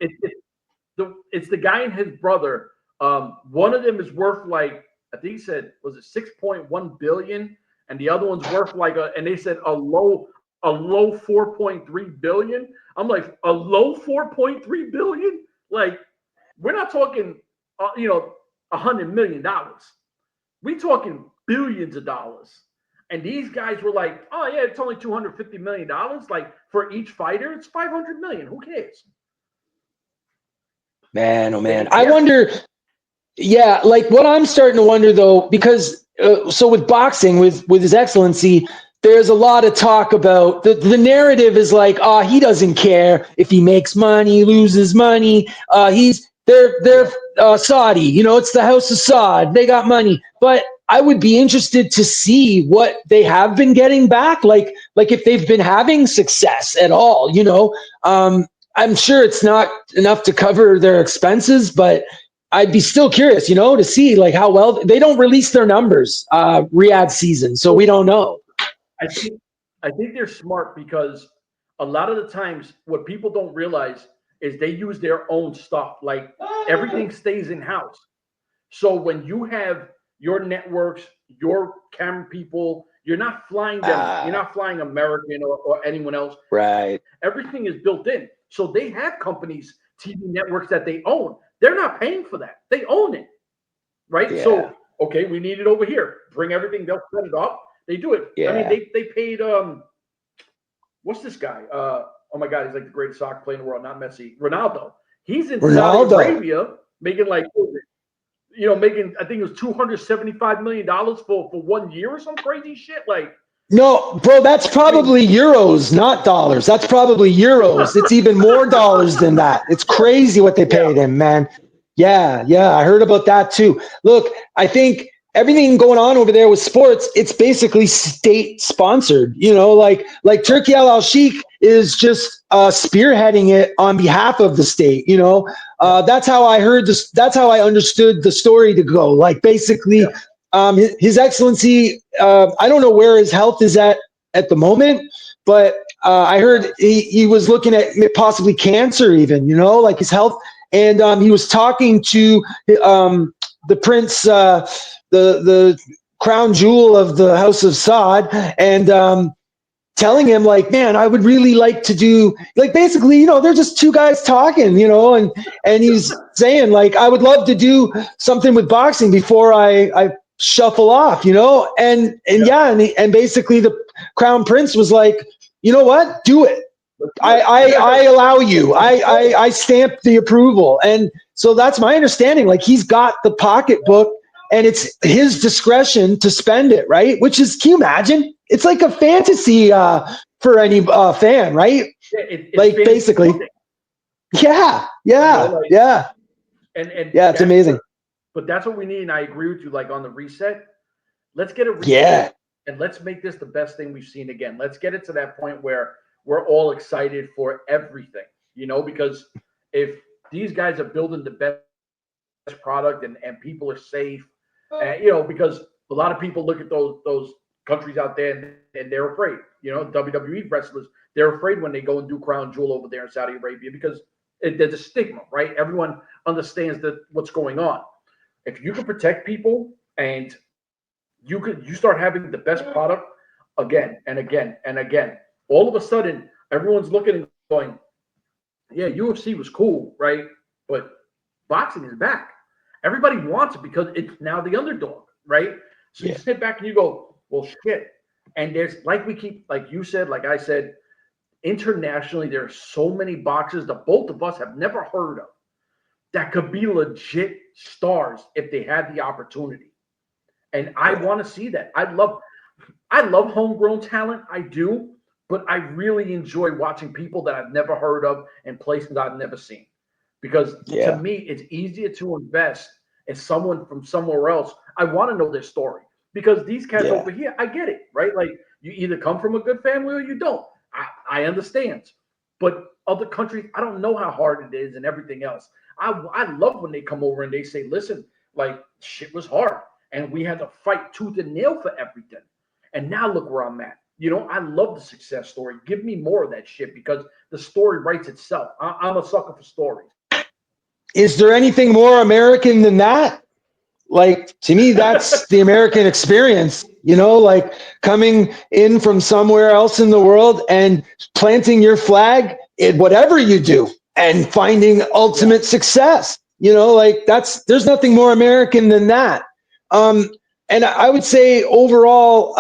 It's the guy and his brother. One of them is worth like, I think he said, was it 6.1 billion? And the other one's worth like and they said a low 4.3 billion. I'm like, a low 4.3 billion? Like, we're not talking, $100 million. We talking billions of dollars. And these guys were like, oh yeah, it's only $250 million. Like, for each fighter, it's $500 million. Who cares? Man, oh man. I wonder, like what I'm starting to wonder though, because so with boxing, with His Excellency, there's a lot of talk about the narrative is like, he doesn't care if he makes money, loses money. They're Saudi, it's the House of Saud. They got money. But I would be interested to see what they have been getting back. Like if they've been having success at all, I'm sure it's not enough to cover their expenses, but I'd be still curious, to see like how well they don't release their numbers, Riyadh season. So we don't know. I think they're smart because a lot of the times what people don't realize is they use their own stuff. Like everything stays in house. So when you have your networks, your camera people, you're not flying them. You're not flying American or anyone else. Right. Everything is built in. So they have companies, TV networks that they own. They're not paying for that. They own it. Right. Yeah. So, okay, we need it over here. Bring everything. They'll set it up. They do it. Yeah. I mean, they paid what's this guy? Oh my God, he's like the greatest soccer player in the world, not Messi. Ronaldo. He's in Saudi Arabia making like making I think it was $275 million for 1 year or some crazy shit. Like, no, bro, that's probably euros, not dollars. That's probably euros. It's even more dollars than that. It's crazy what they paid him, man. Yeah, I heard about that too. Look, I think everything going on over there with sports, it's basically state sponsored, like Turkey Al Sheikh is just spearheading it on behalf of the state, that's how I heard this. That's how I understood the story to go. Like basically His Excellency, I don't know where his health is at the moment, but I heard he was looking at possibly cancer even, like his health. and he was talking to the prince, the crown jewel of the House of Saud, and telling him like, man, I would really like to do, like, basically, they're just two guys talking, and he's saying like, I would love to do something with boxing before I shuffle off, and basically the crown prince was like, you know what, do it. I allow you. I stamp the approval. And so that's my understanding. Like, he's got the pocketbook and it's his discretion to spend it, right? Which is, can you imagine? It's like a fantasy for any fan, right? Yeah, it's like, basically. Yeah. And it's amazing. But that's what we need. And I agree with you. Like, on the reset, let's get a reset. Yeah. And let's make this the best thing we've seen again. Let's get it to that point where we're all excited for everything, because if these guys are building the best product and people are safe, because a lot of people look at those countries out there and they're afraid, WWE wrestlers, they're afraid when they go and do Crown Jewel over there in Saudi Arabia because there's a stigma, right? Everyone understands that what's going on. If you can protect people and you start having the best product again and again and again, all of a sudden everyone's looking and going, yeah, UFC was cool, right? But boxing is back. Everybody wants it because it's now the underdog, right? So you sit back and you go, well, shit. And there's, like you said, like I said, internationally, there are so many boxers that both of us have never heard of that could be legit stars if they had the opportunity. And I want to see that. I love homegrown talent. I do. But I really enjoy watching people that I've never heard of and places I've never seen. Because to me, it's easier to invest in someone from somewhere else. I want to know their story. Because these cats over here, I get it, right? Like, you either come from a good family or you don't. I understand. But other countries, I don't know how hard it is and everything else. I love when they come over and they say, listen, like, shit was hard. And we had to fight tooth and nail for everything. And now look where I'm at. I love the success story. Give me more of that shit because the story writes itself. I'm a sucker for stories. Is there anything more American than that? Like, to me, that's the American experience, like coming in from somewhere else in the world and planting your flag in whatever you do and finding ultimate success. Like, there's nothing more American than that. And I would say overall,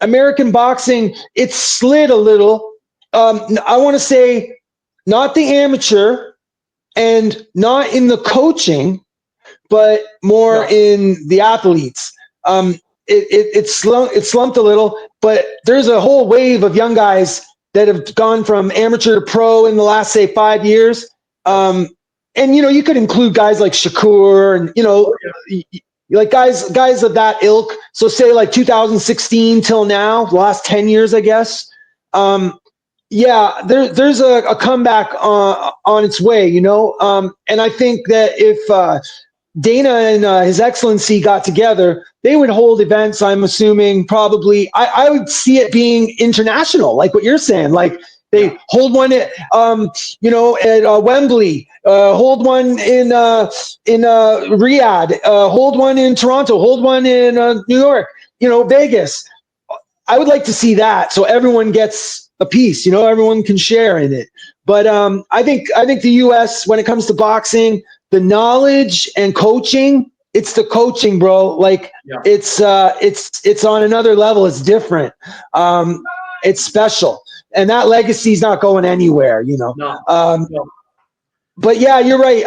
American boxing, it's slid a little. I want to say not the amateur and not in the coaching, but more in the athletes. It's slumped a little, but there's a whole wave of young guys that have gone from amateur to pro in the last, say, 5 years. And, you could include guys like Shakur and, like guys of that ilk. So say like 2016 till now, the last 10 years, I guess. There's a comeback on its way, and I think that if Dana and His Excellency got together, they would hold events, I'm assuming, probably. I would see it being international, like what you're saying. Like, they hold one at, at Wembley, hold one in Riyadh, hold one in Toronto, hold one in New York, Vegas. I would like to see that, so everyone gets a piece. Everyone can share in it. But I think the U.S., when it comes to boxing, the knowledge and coaching, it's the coaching, bro. Like, it's on another level. It's different. It's special. And that legacy is not going anywhere, No. But yeah, you're right.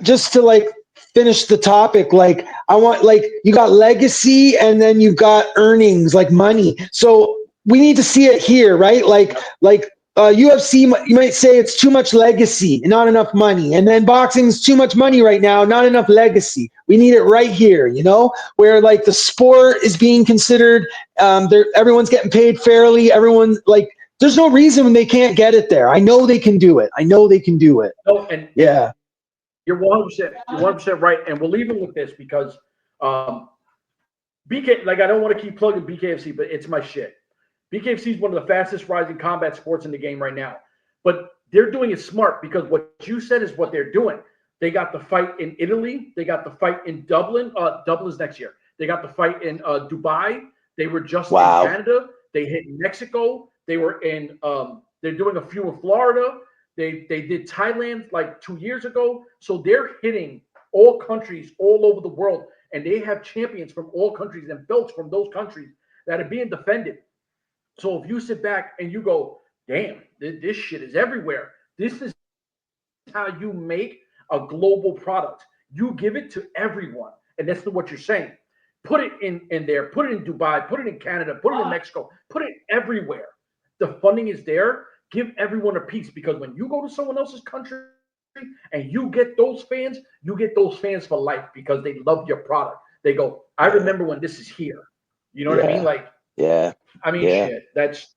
Just to like finish the topic, like, I want, like, you got legacy and then you've got earnings, like money. So we need to see it here, right? Like UFC, you might say it's too much legacy and not enough money. And then boxing's too much money right now, not enough legacy. We need it right here, where like the sport is being considered. Everyone's getting paid fairly. Everyone, like, there's no reason they can't get it there. I know they can do it. Oh, and yeah. You're 100% right. And we'll leave it with this because BK, like, I don't want to keep plugging BKFC, but it's my shit. BKFC is one of the fastest rising combat sports in the game right now. But they're doing it smart because what you said is what they're doing. They got the fight in Italy. They got the fight in Dublin. Dublin's next year. They got the fight in Dubai. They were just in Canada. They hit Mexico. They were in. They're doing a few in Florida. They did Thailand like 2 years ago. So they're hitting all countries all over the world, and they have champions from all countries and belts from those countries that are being defended. So if you sit back and you go, damn, this shit is everywhere. This is how you make a global product. You give it to everyone. And that's what you're saying. Put it in there. Put it in Dubai. Put it in Canada. Put it in Mexico. Put it everywhere. The funding is there. Give everyone a piece, because when you go to someone else's country and you get those fans for life because they love your product. They go, I remember when this is here. You know what I mean? Like, shit. That's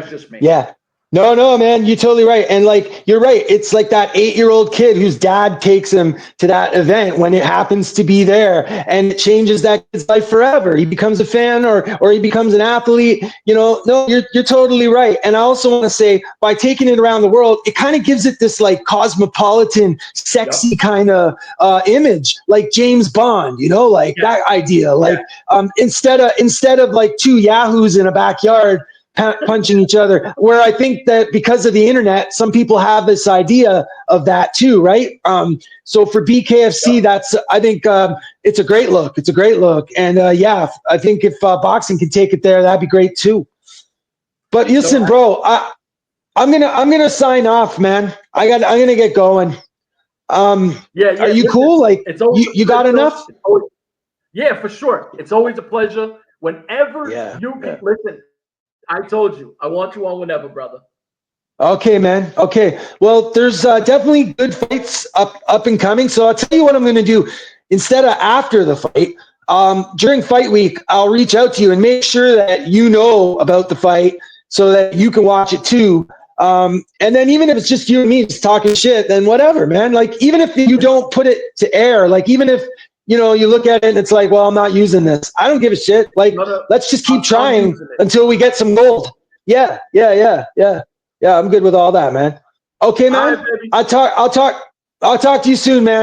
just me. Yeah. No, man, you're totally right. And like, you're right. It's like that 8-year-old kid whose dad takes him to that event when it happens to be there, and it changes that kid's life forever. He becomes a fan or he becomes an athlete. No, you're totally right. And I also want to say, by taking it around the world, it kind of gives it this like cosmopolitan, sexy kind of image, like James Bond, that idea. Like instead of like two yahoos in a backyard punching each other, where I think that because of the internet, some people have this idea of that too, right? So for BKFC, I think it's a great look. It's a great look. And I think if boxing can take it there, that'd be great too. But listen, bro, I'm gonna sign off, man. I'm gonna get going. Are you cool? Like, you got enough? Yeah, for sure. It's always a pleasure. Whenever you can listen. I told you, I want you on whenever, brother. Okay, man. Okay. Well, there's definitely good fights up and coming. So I'll tell you what I'm going to do. Instead of after the fight, during fight week, I'll reach out to you and make sure that you know about the fight so that you can watch it too. And then even if it's just you and me just talking shit, then whatever, man. Like, even if you don't put it to air, like even if, you look at it and it's like, well, I'm not using this. I don't give a shit. Like, let's just keep trying until we get some gold. Yeah. I'm good with all that, man. Okay, man. I'll talk to you soon, man.